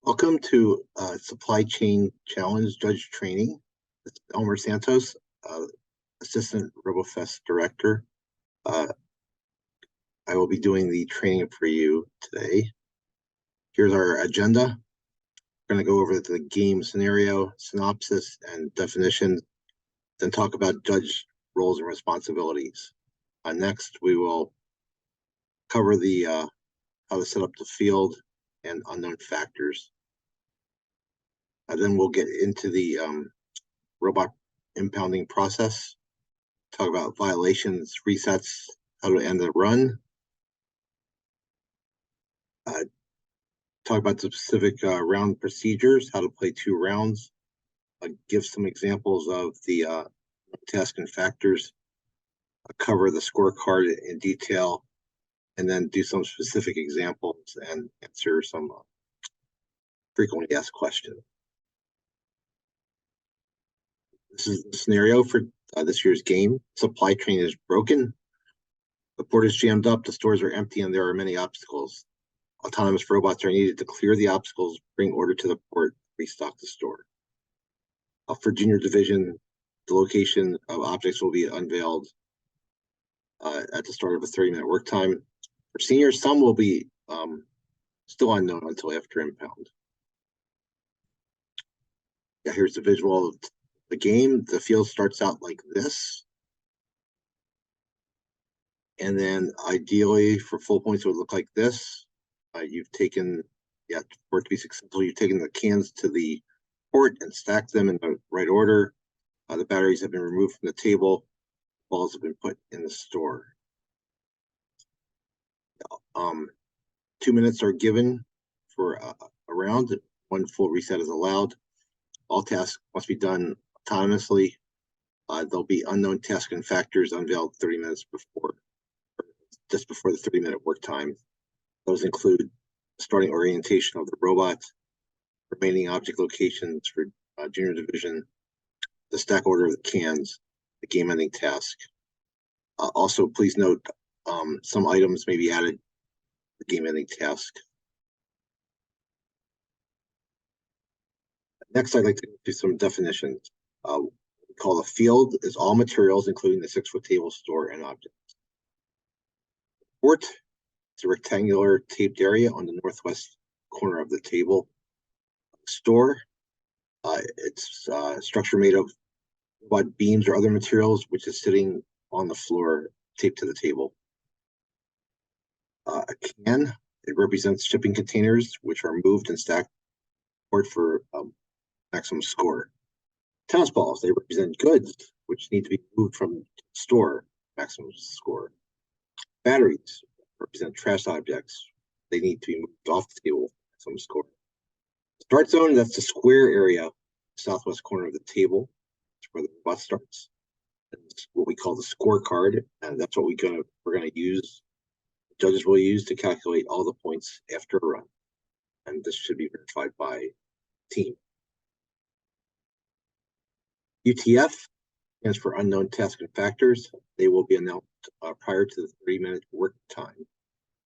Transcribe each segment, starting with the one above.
Welcome to Supply Chain Challenge Judge Training. It's Elmer Santos, Assistant Robofest Director. I will be doing the training for you today. Here's our agenda. We're going to go over the game scenario, synopsis, and definition, then talk about judge roles and responsibilities. Next, we will cover the how to set up the field and unknown factors. Then we'll get into the robot impounding process, talk about violations, resets, how to end the run, talk about the specific round procedures, how to play 2 rounds, give some examples of the task and factors, cover the scorecard in detail, and then do some specific examples and answer some frequently asked questions. This is the scenario for this year's game. Supply chain is broken. The port is jammed up, the stores are empty, and there are many obstacles. Autonomous robots are needed to clear the obstacles, bring order to the port, restock the store. For junior division, the location of objects will be unveiled at the start of a 30-minute work time. For seniors, some will be still unknown until after impound. Yeah, here's the visual of the game. The field starts out like this. And then ideally for full points, it would look like this. You've taken, for it to be successful, you've taken the cans to the port and stacked them in the right order. The batteries have been removed from the table. Balls have been put in the store. 2 minutes are given for a round. 1 full reset is allowed. All tasks must be done autonomously. There'll be unknown tasks and factors unveiled 30 minutes before, just before the 30-minute work time. Those include starting orientation of the robot, remaining object locations for junior division, the stack order of the cans, the game ending task. Also, please note some items may be added to the game ending task. Next, I'd like to do some definitions. What we call a field is all materials, including the 6-foot table, store, and objects. Port is a rectangular taped area on the northwest corner of the table. Store, it's a structure made of robot beams or other materials, which is sitting on the floor, taped to the table. A can, it represents shipping containers, which are moved and stacked for maximum score. Tennis balls, they represent goods, which need to be moved from the store, maximum score. Batteries represent trash objects. They need to be moved off the table, maximum score. Start zone, that's the square area, southwest corner of the table. That's where the robot starts. That's what we call the scorecard, and that's what we're gonna use. The judges will use to calculate all the points after a run, and this should be verified by team. UTF stands for unknown tasks and factors. They will be announced prior to the 30-minute work time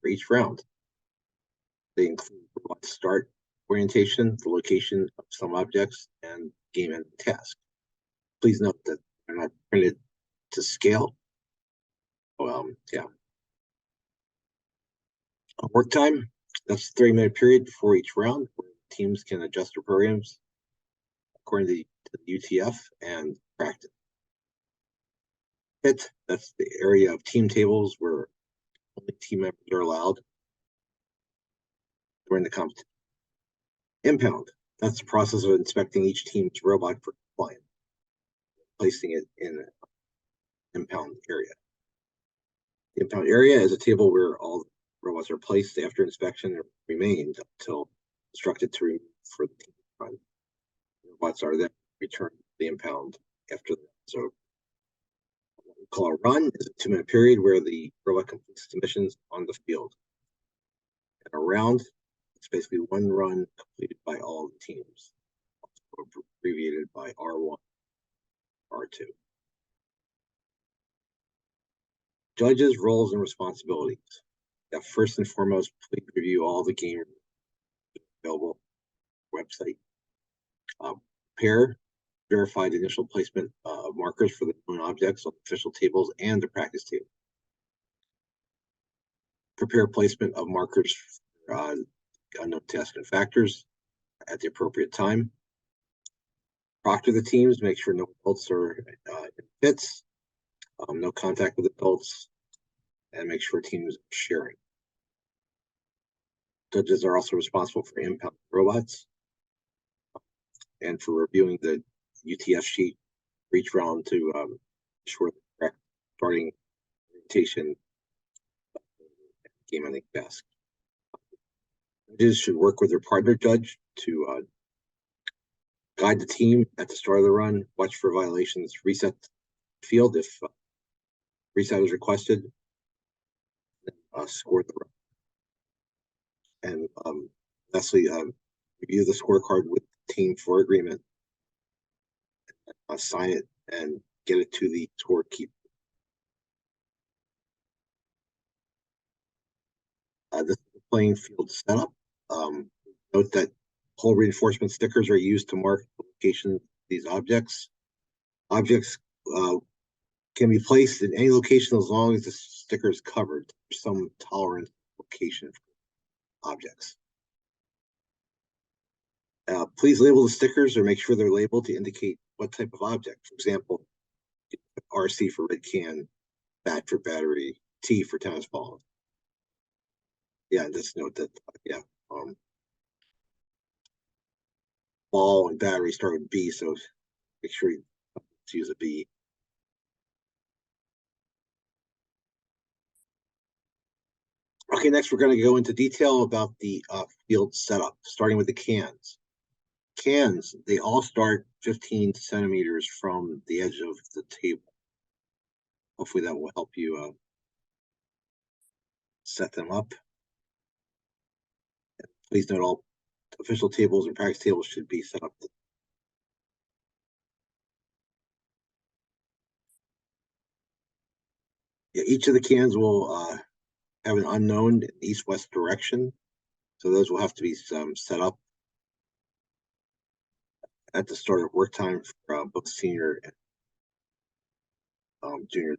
for each round. They include robot start orientation, the location of some objects, and game ending task. Please note that they're not printed to scale. Work time, that's a 30-minute period before each round, where teams can adjust their programs according to the UTF and practice. Hit, that's the area of team tables where only team members are allowed during the competition. Impound, that's the process of inspecting each team's robot for compliance, placing it in an impound area. The impound area is a table where all robots are placed after inspection and remained until instructed to remove for the team run. The robots are then returned to the impound after the run is over. What we call a run is a 2-minute period where the robot completes the missions on the field. And a round, it's basically 1 run completed by all the teams, abbreviated by R1, R2. Judges, roles, and responsibilities. First and foremost, please review all the game available website. Prepare verified initial placement of markers for the known objects on official tables and the practice table. Prepare placement of markers for unknown tasks and factors at the appropriate time. Proctor the teams, make sure no adults are in pits, no contact with adults, and make sure teams are sharing. Judges are also responsible for impound robots and for reviewing the UTF sheet for each round to ensure the correct starting orientation game ending task. Judges should work with their partner judge to guide the team at the start of the run, watch for violations, reset the field if reset is requested, score the run. And lastly, review the scorecard with the team for agreement, sign it, and get it to the scorekeeper. This is the playing field setup. Note that hole reinforcement stickers are used to mark the location of these objects. Objects can be placed in any location as long as the sticker is covered. There's some tolerant location for objects. Please label the stickers or make sure they're labeled to indicate what type of object. For example, RC for red can, bat for battery, T for tennis ball. Yeah, just note that, ball and battery start with B, so make sure you use a B. Okay, next we're going to go into detail about the field setup, starting with the cans. Cans, they all start 15 centimeters from the edge of the table. Hopefully that will help you set them up. And please note all official tables and practice tables should be set up. Yeah, each of the cans will have an unknown east-west direction, so those will have to be set up at the start of work time for both senior and junior.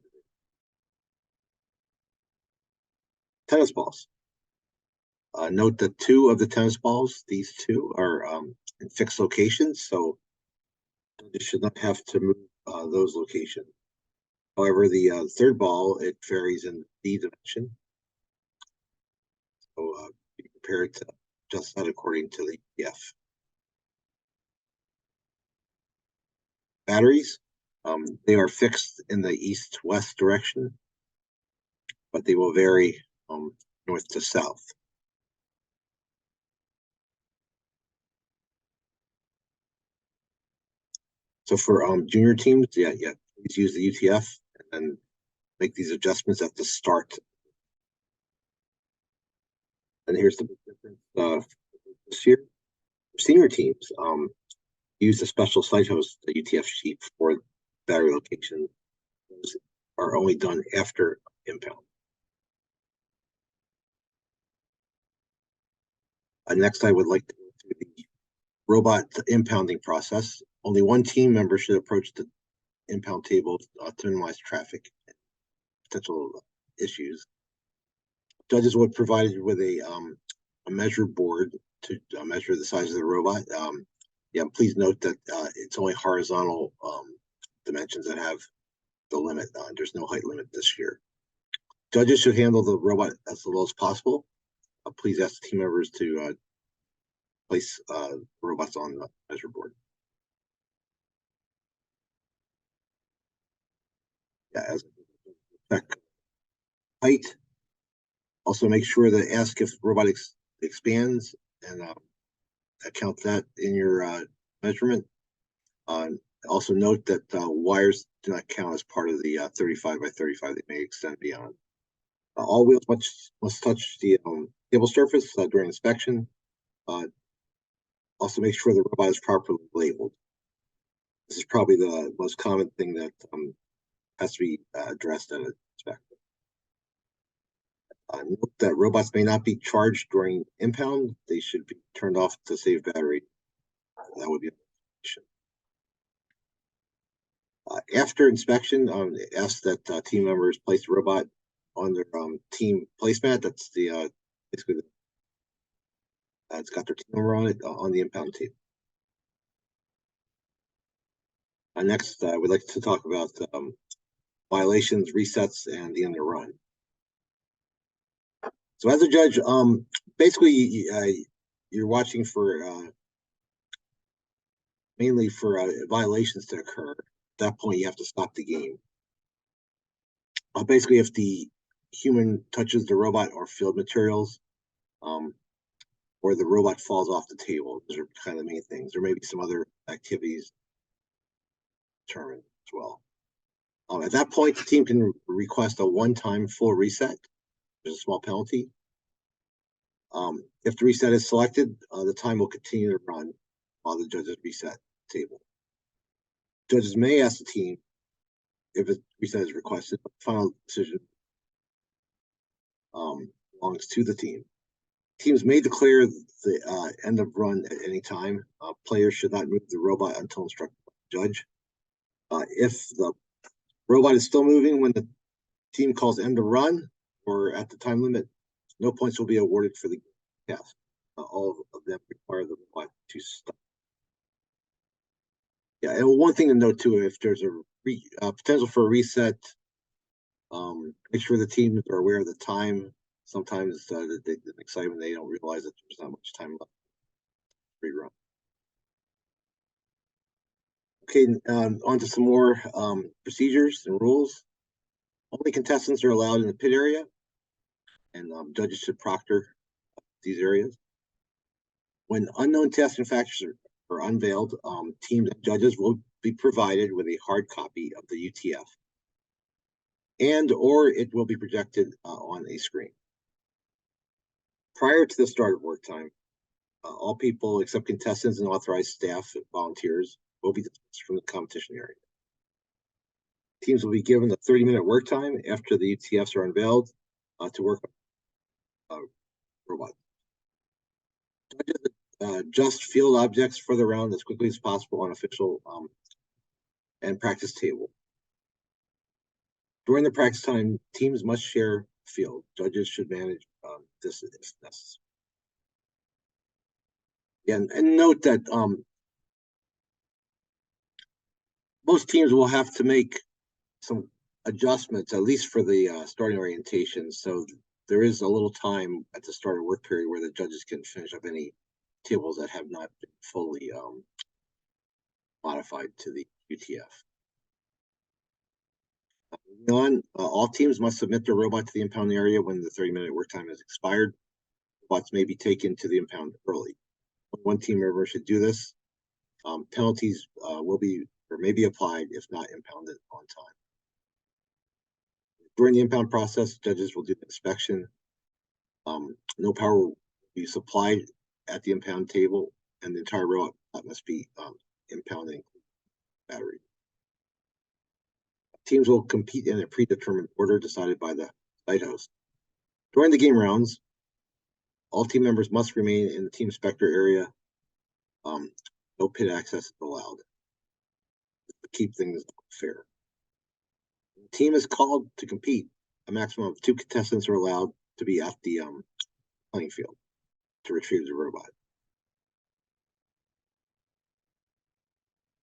Tennis balls. Note that 2 of the tennis balls, these 2, are in fixed locations, so you should not have to move those locations. However, the 3rd ball, it varies in D dimension, so be prepared to adjust that according to the EF. Batteries, they are fixed in the east-west direction, but they will vary north to south. So for junior teams, please use the UTF and then make these adjustments at the start. And here's the big difference this year. For senior teams, use a special site host, the UTF sheet for battery location. Those are only done after impound. Next, I would like to go through the robot impounding process. Only one team member should approach the impound table to minimize traffic and potential issues. Judges will be provided with a measure board to measure the size of the robot. Please note that it's only horizontal dimensions that have the limit. There's no height limit this year. Judges should handle the robot as low as possible. Please ask the team members to place robots on the measure board. As height. Also make sure to ask if robot expands and account that in your measurement. Also note that wires do not count as part of the 35 by 35. They may extend beyond. All wheels must touch the table surface during inspection. Also make sure the robot is properly labeled. This is probably the most common thing that has to be addressed at an inspection. Note that robots may not be charged during impound. They should be turned off to save battery that would be. After inspection, ask that team members place the robot on their team placemat. That's the basically it's got their team number on it on the impound table. Next, we'd like to talk about violations, resets, and the end of run. So as a judge, basically you're watching for mainly for violations to occur. At that point, you have to stop the game. Basically, if the human touches the robot or field materials, or the robot falls off the table, those are kind of the main things. There may be some other activities determined as well. At that point, the team can request a one-time full reset. There's a small penalty. If the reset is selected, the time will continue to run while the judges reset the table. Judges may ask the team if a reset is requested, but the final decision belongs to the team. Teams may declare the end of run at any time. Players should not move the robot until instructed by the judge. If the robot is still moving when the team calls end of run or at the time limit, no points will be awarded for the task. All of them require the robot to stop. Yeah, and one thing to note too, if there's a potential for a reset, make sure the teams are aware of the time. Sometimes the excitement, they don't realize that there's not much time left. Rerun. Okay, on to some more procedures and rules. Only contestants are allowed in the pit area, and judges should proctor these areas. When unknown testing factors are unveiled, teams and judges will be provided with a hard copy of the UTF, or it will be projected on a screen. Prior to the start of work time, all people except contestants and authorized staff and volunteers will be dismissed from the competition area. Teams will be given a 30-minute work time after the UTFs are unveiled to work on robots. Judges adjust field objects for the round as quickly as possible on official and practice table. During the practice time, teams must share field. Judges should manage this if necessary. And note that most teams will have to make some adjustments, at least for the starting orientation. So there is a little time at the start of work period where the judges can finish up any tables that have not been fully modified to the UTF. Moving on, all teams must submit their robot to the impound area when the 30-minute work time has expired. Robots may be taken to the impound early. One team member should do this. Penalties will be or may be applied if not impounded on time. During the impound process, judges will do the inspection. No power will be supplied at the impound table, and the entire robot must be impounding battery. Teams will compete in a predetermined order decided by the site host. During the game rounds, all team members must remain in the team specter area. No pit access is allowed to keep things fair. The team is called to compete. A maximum of 2 contestants are allowed to be at the playing field to retrieve the robot.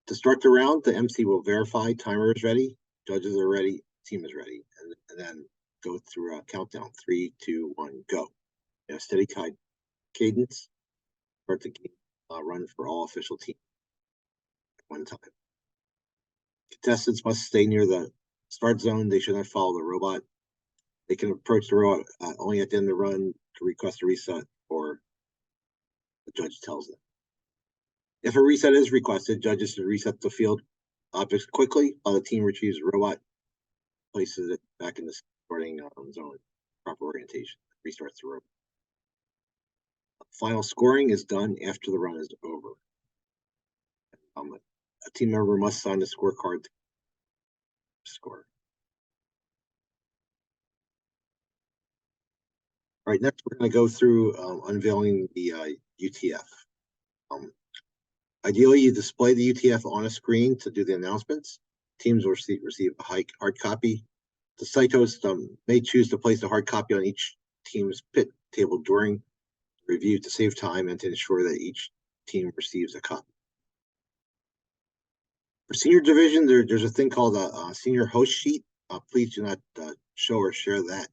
To start the round, the MC will verify timer is ready, judges are ready, team is ready, and then go through a countdown. 3, 2, 1, go. A steady cadence. Start the game run for all official teams at one time. Contestants must stay near the start zone. They should not follow the robot. They can approach the robot only at the end of the run to request a reset, or the judge tells them. If a reset is requested, judges should reset the field objects quickly while the team retrieves the robot, places it back in the starting zone, proper orientation, restarts the robot. Final scoring is done after the run is over. A team member must sign the scorecard to score. All right, next we're going to go through unveiling the UTF. Ideally, you display the UTF on a screen to do the announcements. Teams will receive a hard copy. The site host may choose to place a hard copy on each team's pit table during review to save time and to ensure that each team receives a copy. For senior division, there's a thing called a senior host sheet. Please do not show or share that.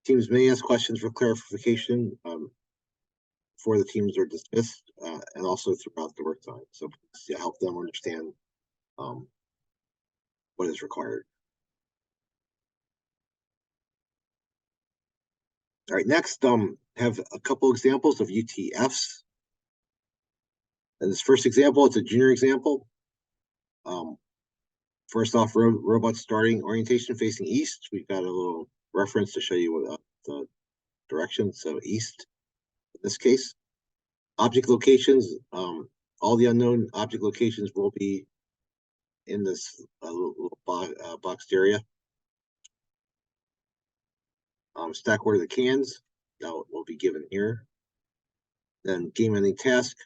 Teams may ask questions for clarification before the teams are dismissed and also throughout the work time. So please help them understand what is required. All right, next, have a couple examples of UTFs. And this first example, it's a junior example. First off, robot starting orientation facing east. We've got a little reference to show you the direction, so east in this case. Object locations, all the unknown object locations will be in this little boxed area. Stack order the cans, that will be given here. Then game ending task.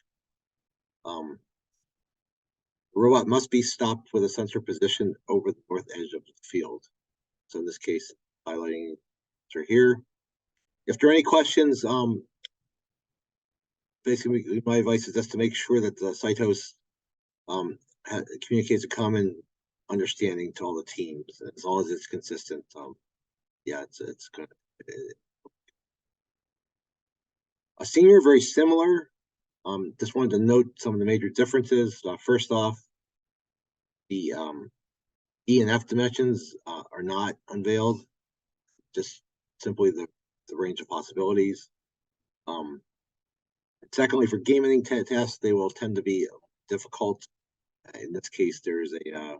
Robot must be stopped with a sensor position over the north edge of the field. So in this case, highlighting here. If there are any questions, basically my advice is just to make sure that the site host communicates a common understanding to all the teams. As long as it's consistent, yeah, it's good. A senior, very similar. Just wanted to note some of the major differences. First off, the E and F dimensions are not unveiled, just simply the range of possibilities. Secondly, for game ending tests, they will tend to be difficult. In this case, there's a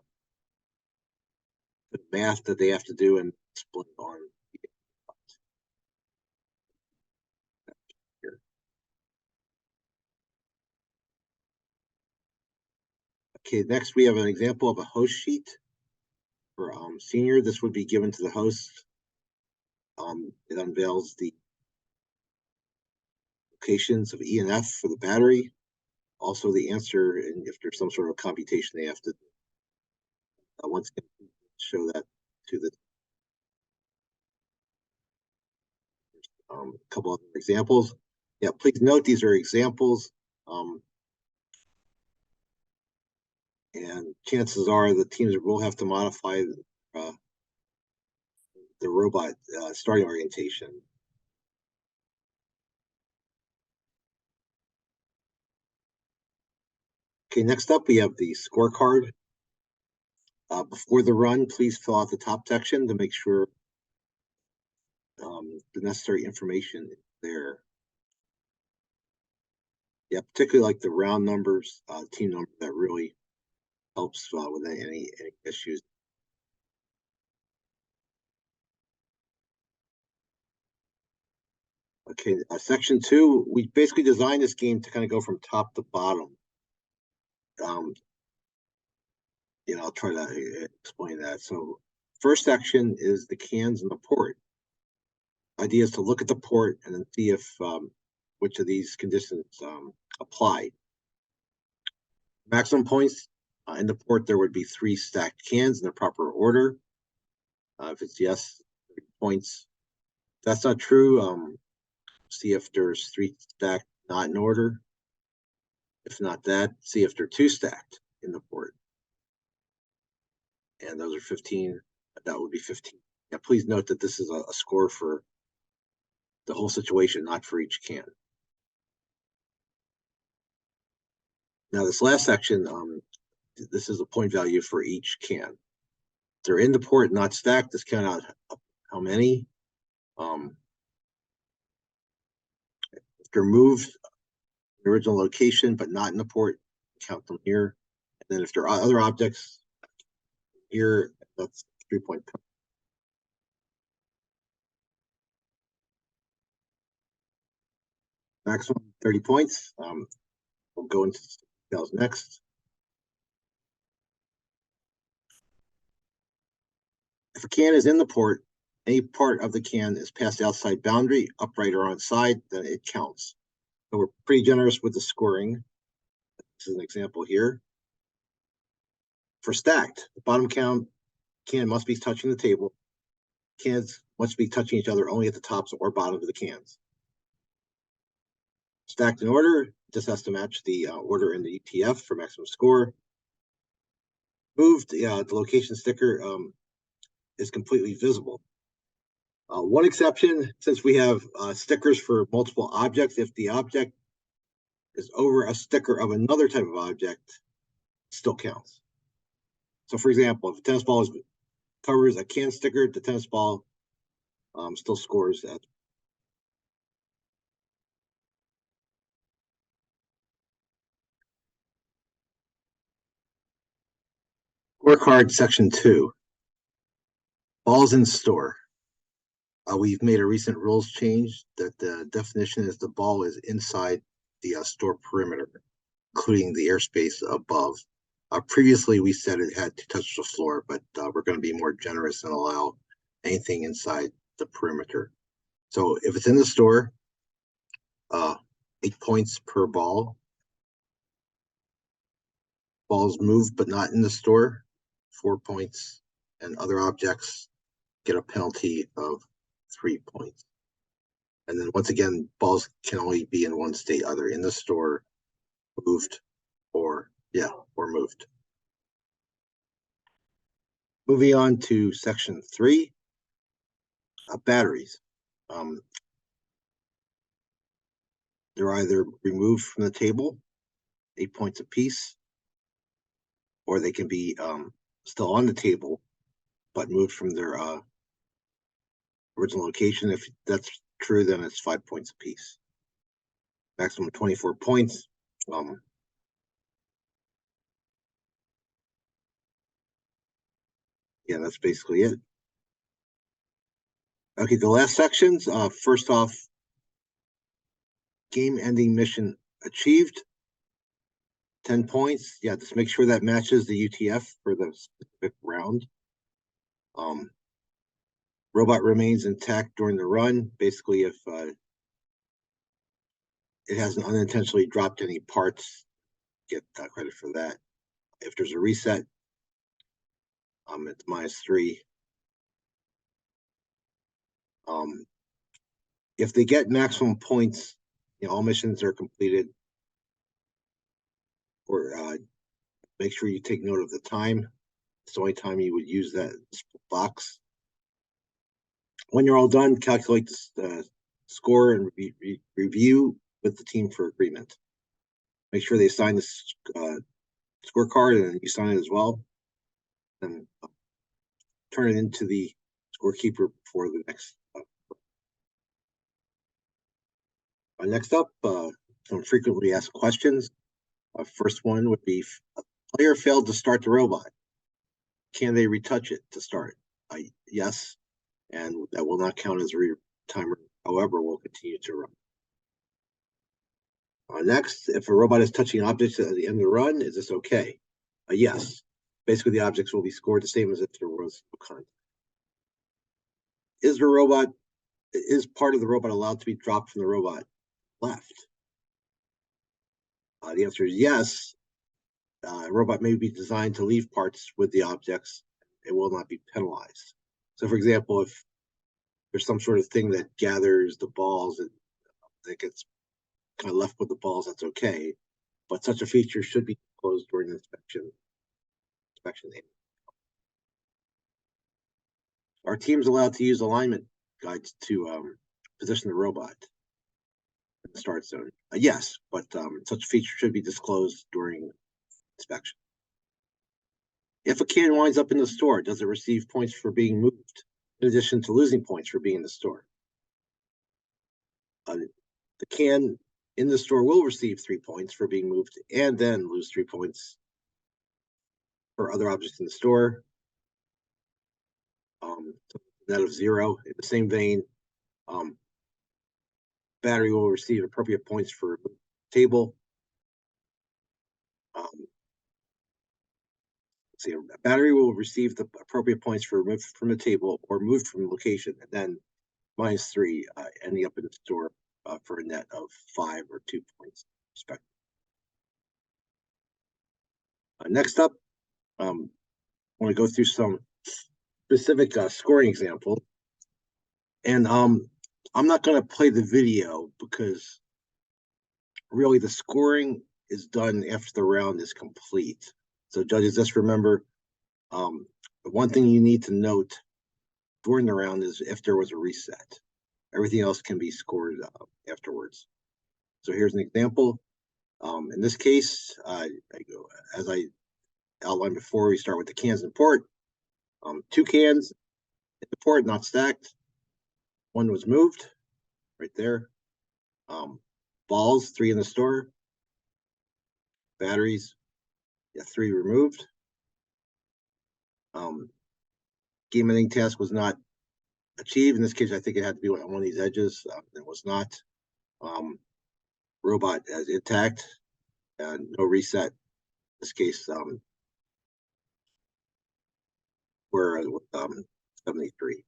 math that they have to do and split on. Here. Okay, next we have an example of a host sheet for senior. This would be given to the host. It unveils the locations of E and F for the battery. Also the answer, and if there's some sort of computation they have to once again show that to the a couple other examples. Yeah, please note these are examples. And chances are the teams will have to modify the robot starting orientation. Okay, next up we have the scorecard. Before the run, please fill out the top section to make sure the necessary information is there. Yeah, particularly like the round numbers, team number, that really helps with any issues. Okay, section 2, we basically designed this game to kind of go from top to bottom. I'll try to explain that. So first section is the cans and the port. Idea is to look at the port and then see if which of these conditions apply. Maximum points in the port, there would be 3 stacked cans in the proper order. If it's yes, 3 points. If that's not true, see if there's 3 stacked not in order. If not that, see if they're 2 stacked in the port. And those are 15. That would be 15. Yeah, please note that this is a score for the whole situation, not for each can. Now this last section, this is a point value for each can. If they're in the port, not stacked, just count out how many. If they're moved the original location but not in the port, count them here. And then if there are other objects here, that's 3-point penalty. Maximum 30 points. We'll go into details next. If a can is in the port, any part of the can is past the outside boundary, upright or on side, then it counts. So we're pretty generous with the scoring. This is an example here. For stacked, the bottom can must be touching the table. Cans must be touching each other only at the tops or bottoms of the cans. Stacked in order, just has to match the order in the ETF for maximum score. Moved, the location sticker is completely visible. One exception, since we have stickers for multiple objects, if the object is over a sticker of another type of object, it still counts. So for example, if a tennis ball covers a can sticker, the tennis ball still scores that. Scorecard section 2. Balls in store. We've made a recent rules change that the definition is the ball is inside the store perimeter, including the airspace above. Previously, we said it had to touch the floor, but we're going to be more generous and allow anything inside the perimeter. So if it's in the store, 8 points per ball. Balls moved but not in the store, 4 points, and other objects get a penalty of 3 points. And then once again, balls can only be in one state, either in the store, moved, or moved. Moving on to section 3, batteries. They're either removed from the table, 8 points apiece, or they can be still on the table, but moved from their original location. If that's true, then it's 5 points apiece. Maximum 24 points. Yeah, that's basically it. Okay, the last sections. First off, game-ending mission achieved. 10 points. Yeah, just make sure that matches the UTF for the specific round. Robot remains intact during the run. Basically, if it hasn't unintentionally dropped any parts, get credit for that. If there's a reset, it's -3. If they get maximum points, all missions are completed. Or make sure you take note of the time. It's the only time you would use that box. When you're all done, calculate the score and review with the team for agreement. Make sure they sign the scorecard and you sign it as well. And turn it into the scorekeeper for the next. Next up, some frequently asked questions. First one would be, a player failed to start the robot. Can they retouch it to start? Yes, and that will not count as a timer. However, we'll continue to run. Next, if a robot is touching objects at the end of the run, is this okay? Yes. Basically, the objects will be scored the same as if there was no contact. Is part of the robot allowed to be dropped from the robot left? The answer is yes. A robot may be designed to leave parts with the objects. It will not be penalized. So, for example, if there's some sort of thing that gathers the balls and that gets kind of left with the balls, that's okay. But such a feature should be closed during the inspection. Are teams allowed to use alignment guides to position the robot in the start zone? Yes, but such a feature should be disclosed during inspection. If a can winds up in the store, does it receive points for being moved, in addition to losing points for being in the store? The can in the store will receive 3 points for being moved and then lose 3 points for other objects in the store. Net of 0. In the same vein, battery will receive appropriate points for table. Battery will receive the appropriate points for removed from the table or moved from the location, and then -3 ending up in the store for for a net of 5 or 2 points, respectively. Next up, I want to go through some specific scoring examples. And I'm not going to play the video because really the scoring is done after the round is complete. So judges, just remember, the one thing you need to note during the round is if there was a reset. Everything else can be scored afterwards. So here's an example. In this case, as I outlined before, we start with the cans in port. 2 cans in the port, not stacked. 1 was moved, right there. Balls, 3 in the store. Batteries, 3 removed. Game ending task was not achieved. In this case, I think it had to be on one of these edges. It was not. Robot as intact, and no reset. In this case, we're 73.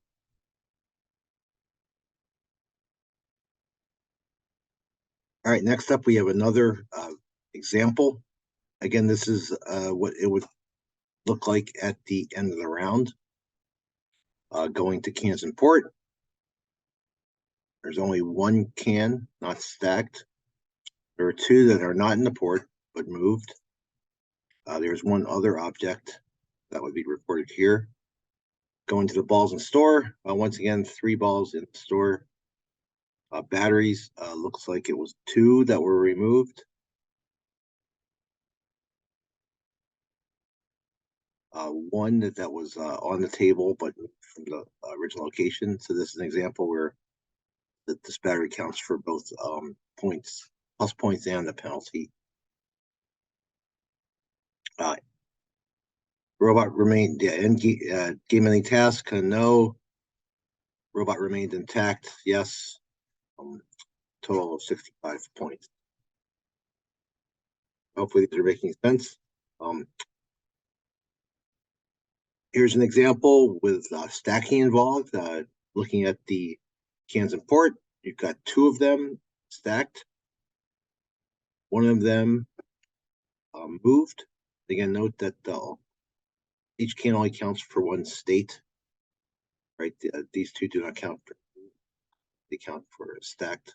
All right, next up, we have another example. Again, this is what it would look like at the end of the round. Going to cans in port. There's only 1 can not stacked. There are 2 that are not in the port but moved. There's 1 other object that would be recorded here. Going to the balls in store. Once again, 3 balls in the store. Batteries, looks like it was 2 that were removed. 1 that was on the table but from the original location. So this is an example where this battery counts for both points, plus points and the penalty. Robot remained in game ending task. No. Robot remained intact. Yes. Total of 65 points. Hopefully these are making sense. Here's an example with stacking involved. Looking at the cans in port, you've got 2 of them stacked. 1 of them moved. Again, note that each can only counts for 1 state. Right, these 2 do not count for. They count for stacked.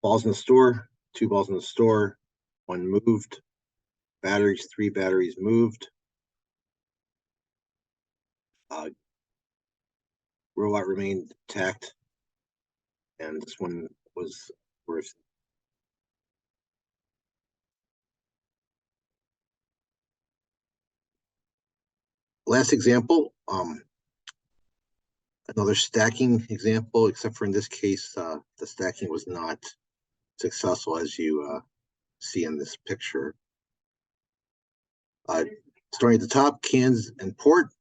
Balls in the store. 2 balls in the store. 1 moved. Batteries. 3 batteries moved. Robot remained intact, and this one was worth. Last example, another stacking example, except for in this case, the stacking was not successful, as you see in this picture. Starting at the top, cans and port.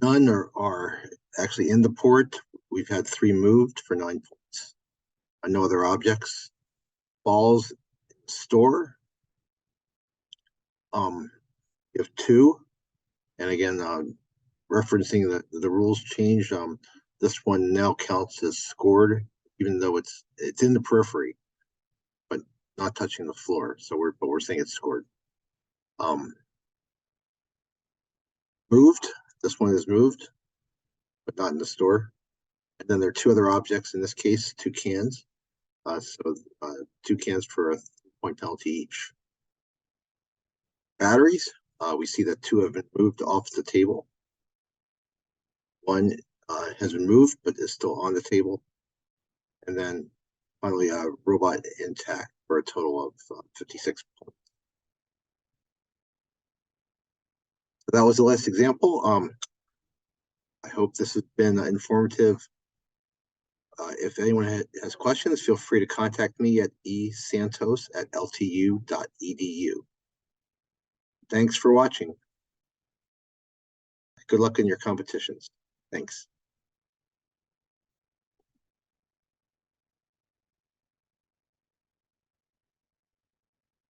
None are actually in the port. We've had 3 moved for 9 points. No other objects. Balls store. You have 2, and again, referencing the rules change. This one now counts as scored, even though it's in the periphery, but not touching the floor. So we're saying it's scored. Moved. This one is moved, but not in the store. And then there are 2 other objects, in this case, 2 cans. So 2 cans for a 3-point penalty each. Batteries, we see that 2 have been moved off the table. 1 has been moved, but is still on the table. And then finally, robot intact for a total of 56 points. So that was the last example. I hope this has been informative. If anyone has questions, feel free to contact me at esantos@ltu.edu. Thanks for watching. Good luck in your competitions. Thanks.